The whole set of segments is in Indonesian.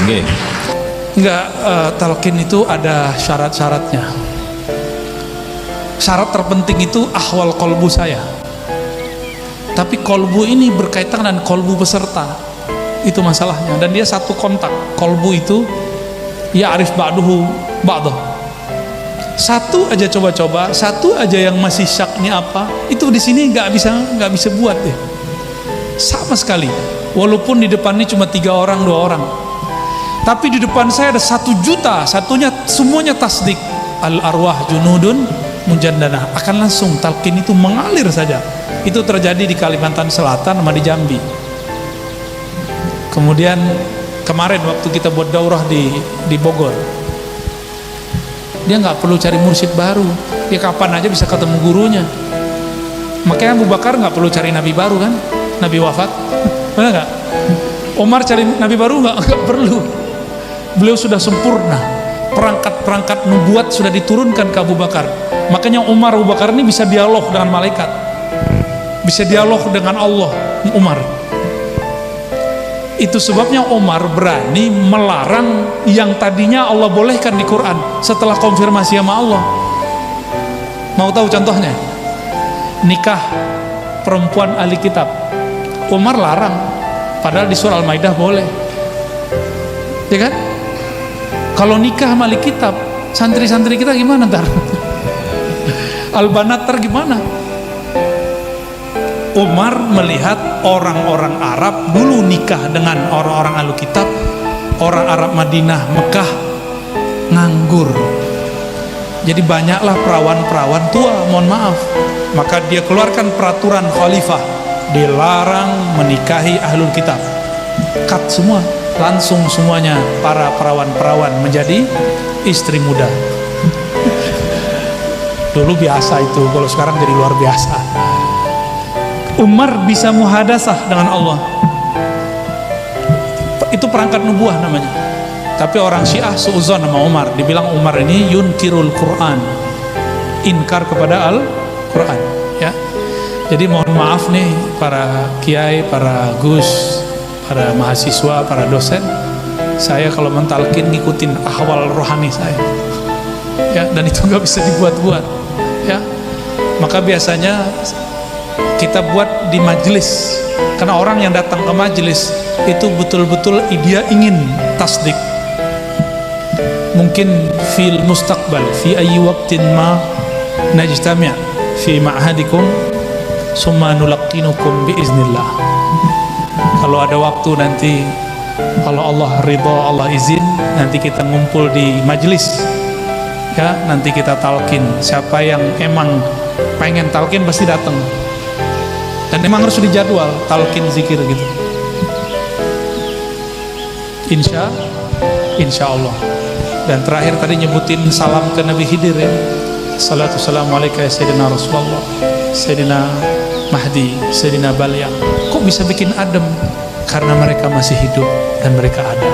Nggih. Enggak, talqin itu ada syarat-syaratnya. Syarat terpenting itu ahwal kolbu saya. Tapi kolbu ini berkaitan dengan kolbu peserta. Itu masalahnya. Dan dia satu kontak. Kolbu itu ya arif ba'duhu ba'duh. Satu aja coba-coba, satu aja yang masih syaknya apa, itu di sini nggak bisa buat deh. Sama sekali. Walaupun di depannya cuma 3 orang 2 orang. Tapi di depan saya ada 1 juta, satunya semuanya tasdik. Al arwah junudun mujannanah, akan langsung talqin itu mengalir saja. Itu terjadi di Kalimantan Selatan sama di Jambi. Kemudian kemarin waktu kita buat daurah di Bogor, dia nggak perlu cari mursyid baru, dia kapan aja bisa ketemu gurunya. Makanya Abu Bakar nggak perlu cari nabi baru kan, nabi wafat, benar nggak? Umar cari nabi baru nggak perlu, beliau sudah sempurna, perangkat nubuat sudah diturunkan ke Abu Bakar. Makanya Abu Bakar ini bisa dialog dengan malaikat, bisa dialog dengan Allah. Umar, itu sebabnya Umar berani melarang yang tadinya Allah bolehkan di Quran setelah konfirmasi sama Allah. Mau tahu contohnya? Nikah perempuan ahli kitab, Umar larang, padahal di surah Al-Maidah boleh, ya kan? Kalau nikah sama ahli kitab, santri-santri kita gimana ntar? Al-Banat gimana? Umar melihat orang-orang Arab dulu nikah dengan orang-orang ahli kitab, orang Arab Madinah, Mekah nganggur. Jadi banyaklah perawan-perawan tua, mohon maaf. Maka dia keluarkan peraturan khalifah, dilarang menikahi ahlul kitab. Cut semua, langsung semuanya para perawan-perawan menjadi istri muda. Dulu biasa itu, kalau sekarang jadi luar biasa. Umar bisa muhadasah dengan Allah. Itu perangkat nubuah namanya. Tapi orang Syiah suuzon sama Umar, dibilang Umar ini yunkirul Quran, inkar kepada Al-Quran, ya. Jadi mohon maaf nih para kiai, para gus, para mahasiswa, para dosen, saya kalau mentalkin ngikutin ahwal rohani saya, ya, dan itu nggak bisa dibuat-buat, ya. Maka biasanya kita buat di majelis, karena orang yang datang ke majelis itu betul-betul dia ingin tasdik. Mungkin fil mustaqbal fi ayyi waqtin ma najtami' fi ma'hadikum summa nulaqqinukum biiznillah. Kalau ada waktu nanti, kalau Allah ridha, Allah izin, nanti kita ngumpul di majelis, ya, nanti kita talqin. Siapa yang emang pengen talqin pasti datang. Dan memang harus dijadwal talqin zikir gitu. Insya Allah. Dan terakhir tadi nyebutin salam ke Nabi Khidir, ya. Salatu salamu alaika ya Sayyidina Rasulullah, Sayyidina Mahdi, Sayyidina Balya. Kok bisa bikin adem? Karena mereka masih hidup dan mereka ada.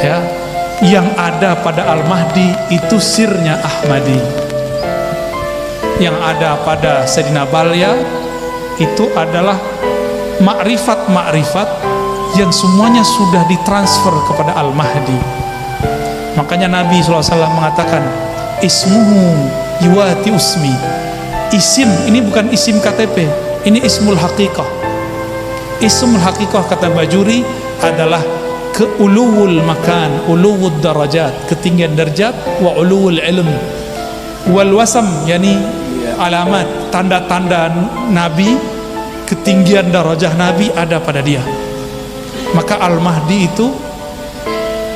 Ya, yang ada pada Al-Mahdi itu sirnya Ahmadi. Yang ada pada Sayyidina Balya itu adalah makrifat-makrifat yang semuanya sudah ditransfer kepada Al-Mahdi. Makanya Nabi SAW mengatakan ismuhu yuwati usmi. Isim ini bukan isim KTP, ini ismul haqiqah. Ismul haqiqah kata Bajuri adalah keuluwul makan, uluwud darajat, ketinggian derajat, wa uluwul ilm, wal wasam, yani alamat, tanda-tanda Nabi, ketinggian darajah Nabi ada pada dia. Maka Al-Mahdi itu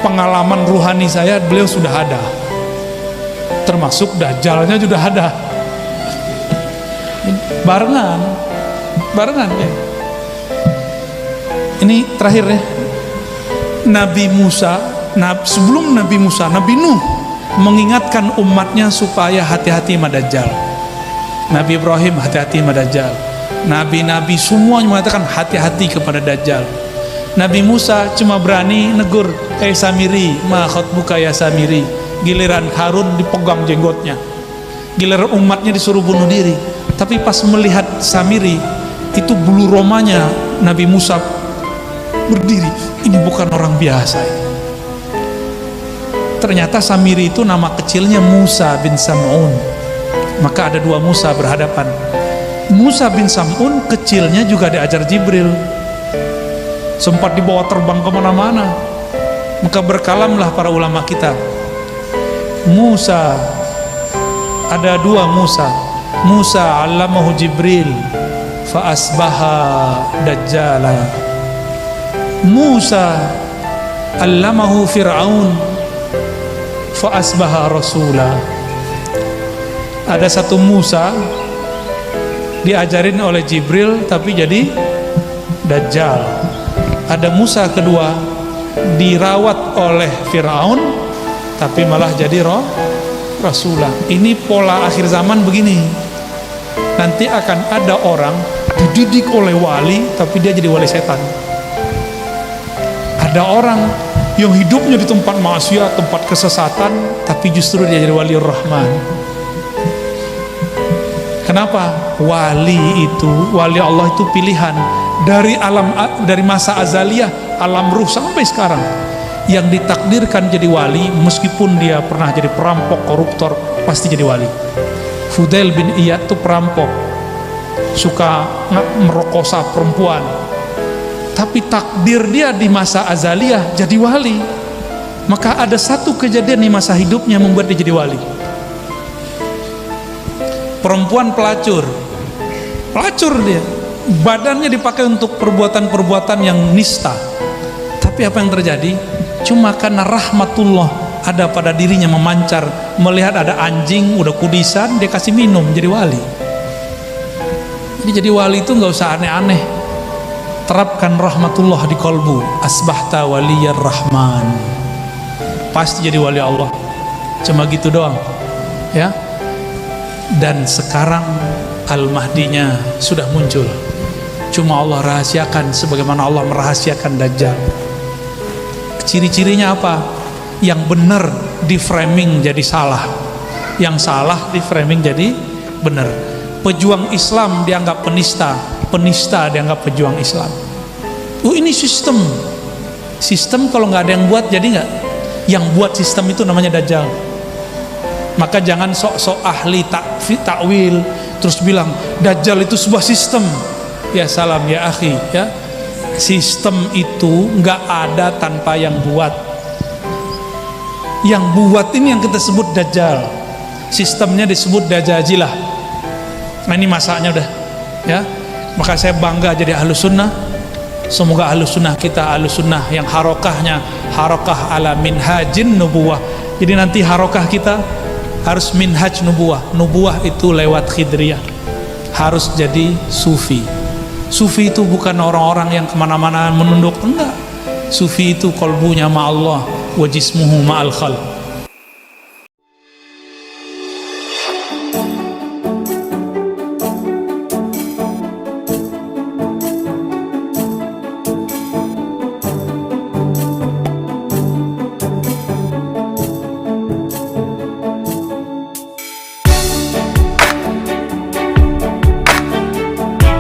pengalaman ruhani saya, beliau sudah ada, termasuk Dajjalnya sudah ada, barengan ya. Ini terakhir ya, Nabi Musa, sebelum Nabi Musa, Nabi Nuh mengingatkan umatnya supaya hati-hati sama Dajjal. Nabi Ibrahim hati-hati sama Dajjal. Nabi-nabi semuanya mengatakan hati-hati kepada Dajjal. Nabi Musa cuma berani negur, Samiri, ma khatbuka ya Samiri. Giliran Harun dipegang jenggotnya, giliran umatnya disuruh bunuh diri. Tapi pas melihat Samiri, itu bulu romanya Nabi Musa berdiri, ini bukan orang biasa ini. Ternyata Samiri itu nama kecilnya Musa bin Sam'un. Maka ada dua Musa berhadapan. Musa bin Sam'un kecilnya juga diajar Jibril, sempat dibawa terbang kemana-mana. Maka berkalamlah para ulama kita, Musa, ada dua Musa. Musa allamahu Jibril fa asbaha dajjala. Musa allamahu Fir'aun fa asbaha rasula. Ada satu Musa diajarin oleh Jibril tapi jadi dajjal. Ada Musa kedua dirawat oleh Fir'aun tapi malah jadi rasulah. Ini pola akhir zaman begini. Nanti akan ada orang dididik oleh wali tapi dia jadi wali setan. Ada orang yang hidupnya di tempat maksiat, tempat kesesatan, tapi justru dia jadi wali Rahman. Kenapa? Wali Allah itu pilihan dari dari masa azaliyah, alam ruh sampai sekarang. Yang ditakdirkan jadi wali, meskipun dia pernah jadi perampok, koruptor, pasti jadi wali. Fudail bin Iyad itu perampok, suka merokosa perempuan, tapi takdir dia di masa azaliyah jadi wali. Maka ada satu kejadian di masa hidupnya membuat dia jadi wali. Perempuan pelacur dia, badannya dipakai untuk perbuatan-perbuatan yang nista. Tapi apa yang terjadi? Cuma karena rahmatullah ada pada dirinya memancar, melihat ada anjing udah kudisan, dia kasih minum, jadi wali. Jadi wali itu nggak usah aneh-aneh. Terapkan rahmatullah di kolbu. Asbahta waliyar rahman, pasti jadi wali Allah. Cuma gitu doang, ya. Dan sekarang Al-Mahdinya sudah muncul. Cuma Allah rahasiakan sebagaimana Allah merahasiakan Dajjal. Ciri-cirinya apa? Yang benar di framing jadi salah, yang salah di framing jadi benar. Pejuang Islam dianggap penista, penista dianggap pejuang Islam. Ini sistem kalau nggak ada yang buat jadi nggak. Yang buat sistem itu namanya Dajjal. Maka jangan sok-sok ahli takwil terus bilang Dajjal itu sebuah sistem. Ya salam ya akhi, ya. Sistem itu nggak ada tanpa yang buat. Yang buat ini yang kita sebut Dajjal. Sistemnya disebut Dajajilah. Nah ini masanya udah, ya. Maka saya bangga jadi Ahlus Sunnah. Semoga Ahlus Sunnah kita Ahlus Sunnah yang harokahnya harokah ala minhajin nubuwah. Jadi nanti harokah kita harus minhaj nubuwah. Nubuwah itu lewat khidriyah. Harus jadi sufi. Sufi itu bukan orang-orang yang kemana-mana menunduk, enggak. Sufi itu kolbunya ma Allah wa jismuhu ma'al khalq.